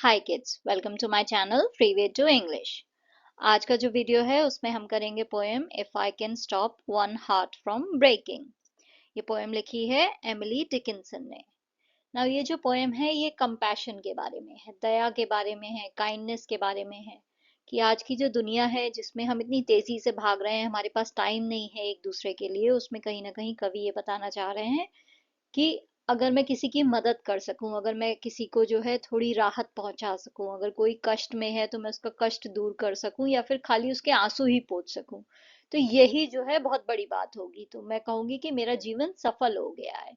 Hi kids, welcome to my channel free way to English. आज का जो video है उसमें हम करेंगे poem if I can stop one heart from breaking. ये पोएम लिखी है एमिली डिकिंसन ने। ना ये जो पोएम है ये कंपैशन के बारे में है, दया के बारे में है, काइंडनेस के बारे में है कि आज की जो दुनिया है जिसमें हम इतनी तेजी से भाग रहे हैं, हमारे पास टाइम नहीं है एक दूसरे के लिए। उसमें कहीं ना कहीं कवि ये बताना चाह रहे हैं कि अगर मैं किसी की मदद कर सकूं, अगर मैं किसी को जो है थोड़ी राहत पहुंचा सकूं, अगर कोई कष्ट में है तो मैं उसका कष्ट दूर कर सकूं या फिर खाली उसके आंसू ही पोंछ सकूं, तो यही जो है बहुत बड़ी बात होगी। तो मैं कहूंगी कि मेरा जीवन सफल हो गया है।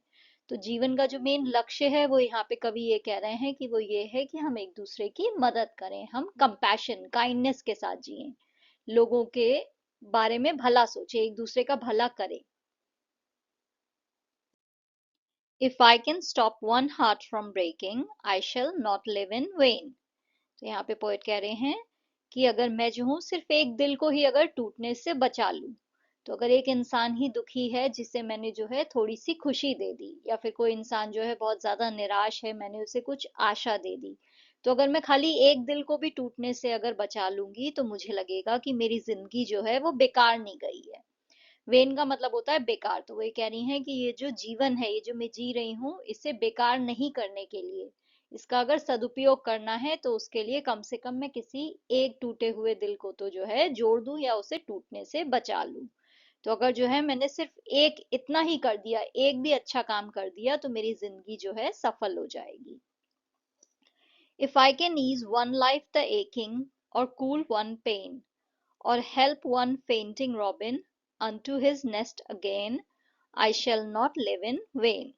तो जीवन का जो मेन लक्ष्य है वो यहाँ पे कवि ये कह रहे हैं कि वो ये है कि हम एक दूसरे की मदद करें, हम कंपैशन काइंडनेस के साथ जिएं, लोगों के बारे में भला सोचे, एक दूसरे का भला करें। If I can stop one heart from breaking, I shall not live in vain. तो यहाँ पे पोएट कह रहे हैं कि अगर मैं जो हूँ सिर्फ एक दिल को ही अगर टूटने से बचा लूं, तो अगर एक इंसान ही दुखी है जिसे मैंने जो है थोड़ी सी खुशी दे दी, या फिर कोई इंसान जो है बहुत ज्यादा निराश है, मैंने उसे कुछ आशा दे दी, तो अगर मैं खाली एक दिल को भी टूटने से अगर बचा लूंगी तो मुझे लगेगा कि मेरी जिंदगी जो है वो बेकार नहीं गई है। वेन का मतलब होता है बेकार। तो वो ये कह रही हैं कि ये जो जीवन है, ये जो मैं जी रही हूँ, इसे बेकार नहीं करने के लिए, इसका अगर सदुपयोग करना है तो उसके लिए कम से कम मैं किसी एक टूटे हुए दिल को तो जो है जोड़ दूं या उसे टूटने से बचा लूं। तो अगर जो है मैंने सिर्फ एक इतना ही कर दिया, एक भी अच्छा काम कर दिया, तो मेरी जिंदगी जो है सफल हो जाएगी। If I can ease one life the aching or cool one pain or help one fainting robin unto his nest again, I shall not live in vain.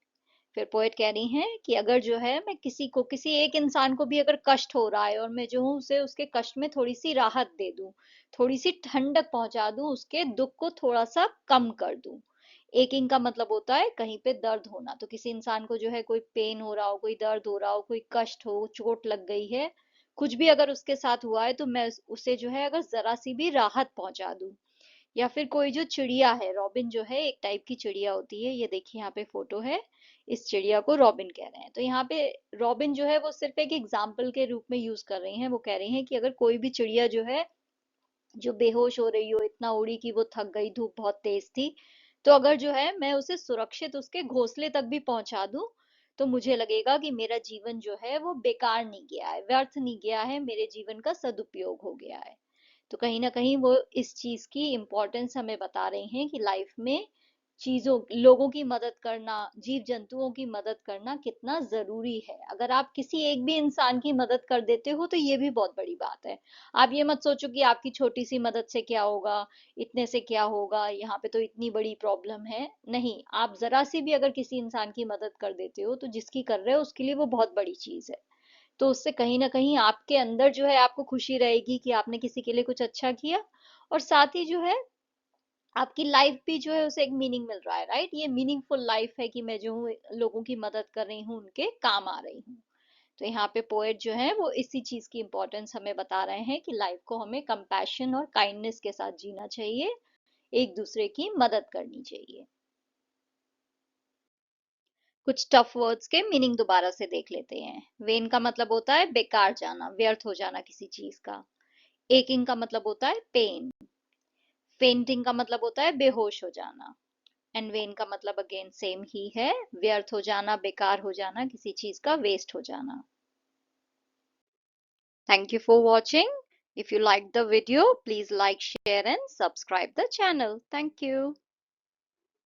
फिर पोएट कह रही हैं कि अगर जो है मैं किसी को, किसी एक इंसान को भी अगर कष्ट हो रहा है और मैं जो हूँ उसे उसके कष्ट में थोड़ी सी राहत दे दूं, थोड़ी सी ठंडक पहुंचा दूं, उसके दुख को थोड़ा सा कम कर दूं। एकिंग का मतलब होता है कहीं पे दर्द होना। तो किसी इंसान को जो है कोई पेन हो रहा हो, कोई दर्द हो रहा हो, कोई कष्ट हो, चोट लग गई है, कुछ भी अगर उसके साथ हुआ है, तो मैं उसे जो है अगर जरा सी भी राहत पहुंचा दूं। या फिर कोई जो चिड़िया है, रॉबिन जो है एक टाइप की चिड़िया होती है, ये देखिए यहाँ पे फोटो है, इस चिड़िया को रॉबिन कह रहे हैं। तो यहाँ पे रॉबिन जो है वो सिर्फ एक एग्जाम्पल के रूप में यूज कर रही हैं। वो कह रही हैं कि अगर कोई भी चिड़िया जो है जो बेहोश हो रही हो, इतना उड़ी कि वो थक गई, धूप बहुत तेज थी, तो अगर जो है मैं उसे सुरक्षित उसके घोंसले तक भी पहुंचा दूं, तो मुझे लगेगा कि मेरा जीवन जो है वो बेकार नहीं गया है, व्यर्थ नहीं गया है, मेरे जीवन का सदुपयोग हो गया है। तो कहीं ना कहीं वो इस चीज की इम्पोर्टेंस हमें बता रहे हैं कि लाइफ में चीजों, लोगों की मदद करना, जीव जंतुओं की मदद करना कितना जरूरी है। अगर आप किसी एक भी इंसान की मदद कर देते हो तो ये भी बहुत बड़ी बात है। आप ये मत सोचो कि आपकी छोटी सी मदद से क्या होगा, इतने से क्या होगा, यहाँ पे तो इतनी बड़ी प्रॉब्लम है। नहीं, आप जरा सी भी अगर किसी इंसान की मदद कर देते हो तो जिसकी कर रहे हो उसके लिए वो बहुत बड़ी चीज है। तो उससे कहीं ना कहीं आपके अंदर जो है आपको खुशी रहेगी कि आपने किसी के लिए कुछ अच्छा किया, और साथ ही जो है आपकी लाइफ भी जो है उसे एक मीनिंग मिल रहा है। राइट, ये मीनिंगफुल लाइफ है कि मैं जो हूँ लोगों की मदद कर रही हूँ, उनके काम आ रही हूँ। तो यहाँ पे पोएट जो है वो इसी चीज की इम्पोर्टेंस हमें बता रहे हैं कि लाइफ को हमें कंपैशन और काइंडनेस के साथ जीना चाहिए, एक दूसरे की मदद करनी चाहिए। कुछ टफ वर्ड्स के मीनिंग दोबारा से देख लेते हैं। वेन का मतलब होता है बेकार जाना, व्यर्थ हो जाना किसी चीज का। एकिंग का मतलब होता है पेन। फेंटिंग का मतलब होता है बेहोश हो जाना। एंड वेन का मतलब अगेन सेम ही है, व्यर्थ हो जाना, बेकार हो जाना, किसी चीज का वेस्ट हो जाना। Thank you for watching. If you liked the video, please like, share and subscribe the channel. Thank you.